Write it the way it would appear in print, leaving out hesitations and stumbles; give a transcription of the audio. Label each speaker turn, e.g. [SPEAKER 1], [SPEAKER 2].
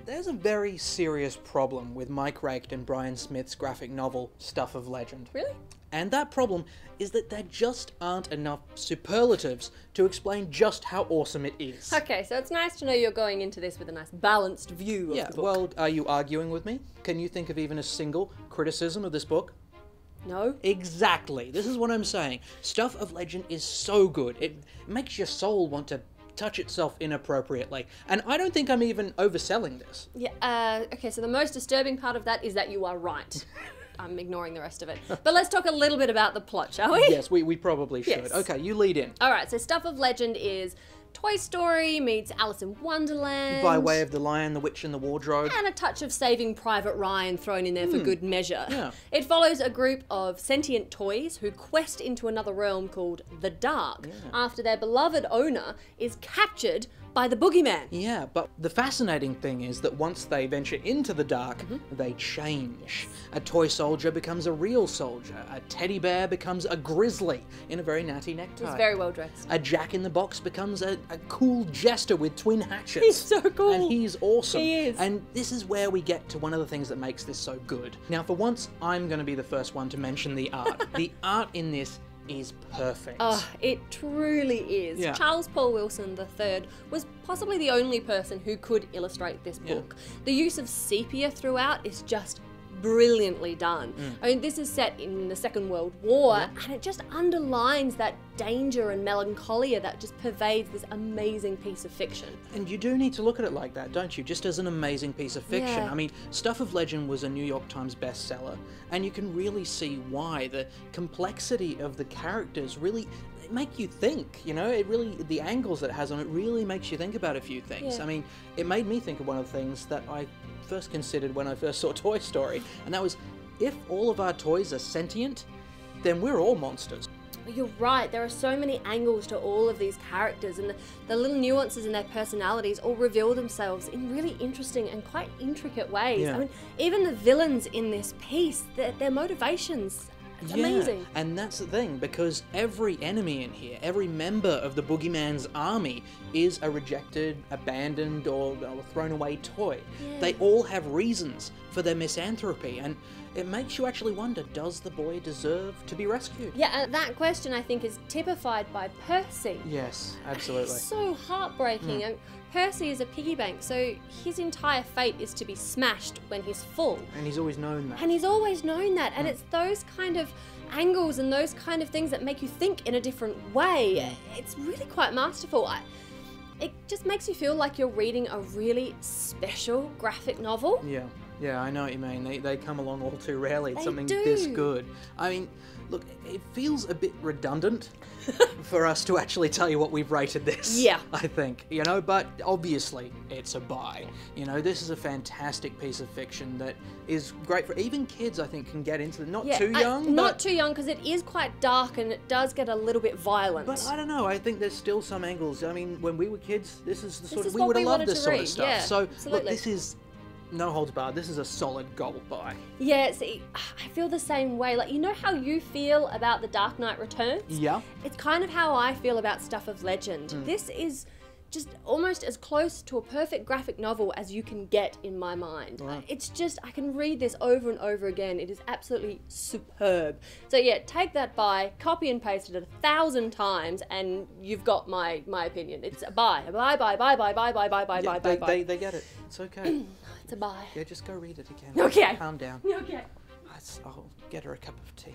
[SPEAKER 1] There's a very serious problem with Mike Raked and Brian Smith's graphic novel, Stuff of Legend.
[SPEAKER 2] Really?
[SPEAKER 1] And that problem is that there just aren't enough superlatives to explain just how awesome it is.
[SPEAKER 2] Okay, so it's nice to know you're going into this with a nice balanced view of the book.
[SPEAKER 1] Well, are you arguing with me? Can you think of even a single criticism of this book?
[SPEAKER 2] No?
[SPEAKER 1] Exactly. This is what I'm saying. Stuff of Legend is so good. It makes your soul want to touch itself inappropriately. And I don't think I'm even overselling this.
[SPEAKER 2] Yeah, okay, so the most disturbing part of that is that you are right. I'm ignoring the rest of it. But let's talk a little bit about the plot, shall we?
[SPEAKER 1] Yes, we probably should.
[SPEAKER 2] Yes.
[SPEAKER 1] Okay, you lead in.
[SPEAKER 2] Alright, so Stuff of Legend is Toy Story meets Alice in Wonderland.
[SPEAKER 1] By way of The Lion, the Witch and the Wardrobe.
[SPEAKER 2] And a touch of Saving Private Ryan thrown in there for good measure.
[SPEAKER 1] Yeah.
[SPEAKER 2] It follows a group of sentient toys who quest into another realm called the Dark after their beloved owner is captured by the boogeyman.
[SPEAKER 1] Yeah, but the fascinating thing is that once they venture into the dark, they change. A toy soldier becomes a real soldier. A teddy bear becomes a grizzly in a very natty necktie.
[SPEAKER 2] He's very well dressed.
[SPEAKER 1] A jack-in-the-box becomes a cool jester with twin hatchets.
[SPEAKER 2] He's so cool.
[SPEAKER 1] And he's awesome.
[SPEAKER 2] He is.
[SPEAKER 1] And this is where we get to one of the things that makes this so good. Now, for once, I'm going to be the first one to mention the art. The art in this is perfect.
[SPEAKER 2] Oh, it truly is.
[SPEAKER 1] Yeah.
[SPEAKER 2] Charles Paul Wilson III was possibly the only person who could illustrate this book. The use of sepia throughout is just brilliantly done. I mean, this is set in the Second World War, and it just underlines that danger and melancholia that just pervades this amazing piece of fiction.
[SPEAKER 1] And you do need to look at it like that, don't you? Just as an amazing piece of fiction.
[SPEAKER 2] Yeah.
[SPEAKER 1] I mean, Stuff of Legend was a New York Times bestseller, and you can really see why. The complexity of the characters really make you think, you know? It really, the angles it has on it really makes you think about a few things.
[SPEAKER 2] Yeah.
[SPEAKER 1] I mean, it made me think of one of the things that I first considered when I first saw Toy Story, and that was, if all of our toys are sentient, then we're all monsters.
[SPEAKER 2] You're right, there are so many angles to all of these characters, and the little nuances in their personalities all reveal themselves in really interesting and quite intricate ways.
[SPEAKER 1] Yeah.
[SPEAKER 2] I mean, even the villains in this piece, their motivations, it's amazing.
[SPEAKER 1] And that's the thing, because every enemy in here, every member of the Boogeyman's army is a rejected, abandoned, or thrown away toy.
[SPEAKER 2] Yeah.
[SPEAKER 1] They all have reasons for their misanthropy, and it makes you actually wonder, does the boy deserve to be rescued?
[SPEAKER 2] Yeah, and that question I think is typified by Percy.
[SPEAKER 1] Yes, absolutely.
[SPEAKER 2] It's so heartbreaking. I mean, Percy is a piggy bank, so his entire fate is to be smashed when he's full.
[SPEAKER 1] And he's always known that.
[SPEAKER 2] And he's always known that, and it's those kind of angles and those kind of things that make you think in a different way. It's really quite masterful. It just makes you feel like you're reading a really special graphic novel.
[SPEAKER 1] Yeah, I know what you mean. They come along all too rarely. It's
[SPEAKER 2] They
[SPEAKER 1] something
[SPEAKER 2] do.
[SPEAKER 1] this good. I mean, look, it feels a bit redundant for us to actually tell you what we've rated this.
[SPEAKER 2] Yeah.
[SPEAKER 1] I think, you know, but obviously it's a buy. You know, this is a fantastic piece of fiction that is great for even kids. I think can get into it. Not too young.
[SPEAKER 2] Not too young, because it is quite dark and it does get a little bit violent.
[SPEAKER 1] But I don't know. I think there's still some angles. I mean, when we were kids, this is the sort
[SPEAKER 2] This
[SPEAKER 1] of
[SPEAKER 2] is
[SPEAKER 1] we
[SPEAKER 2] what
[SPEAKER 1] would
[SPEAKER 2] we
[SPEAKER 1] have loved
[SPEAKER 2] wanted
[SPEAKER 1] this
[SPEAKER 2] to
[SPEAKER 1] sort
[SPEAKER 2] read.
[SPEAKER 1] of stuff.
[SPEAKER 2] Yeah,
[SPEAKER 1] So
[SPEAKER 2] absolutely.
[SPEAKER 1] look, this is no holds barred. This is a solid gold buy.
[SPEAKER 2] Yeah, see, I feel the same way. Like, you know how you feel about The Dark Knight Returns?
[SPEAKER 1] Yeah.
[SPEAKER 2] It's kind of how I feel about Stuff of Legend. This is just almost as close to a perfect graphic novel as you can get in my mind.
[SPEAKER 1] Right.
[SPEAKER 2] It's just, I can read this over and over again. It is absolutely superb. So yeah, take that buy, copy and paste it 1,000 times, and you've got my opinion. It's a buy. A buy.
[SPEAKER 1] They get it. It's okay.
[SPEAKER 2] It's a buy.
[SPEAKER 1] Yeah, just go read it again.
[SPEAKER 2] Okay.
[SPEAKER 1] Calm down.
[SPEAKER 2] Okay.
[SPEAKER 1] I'll get her a cup of tea.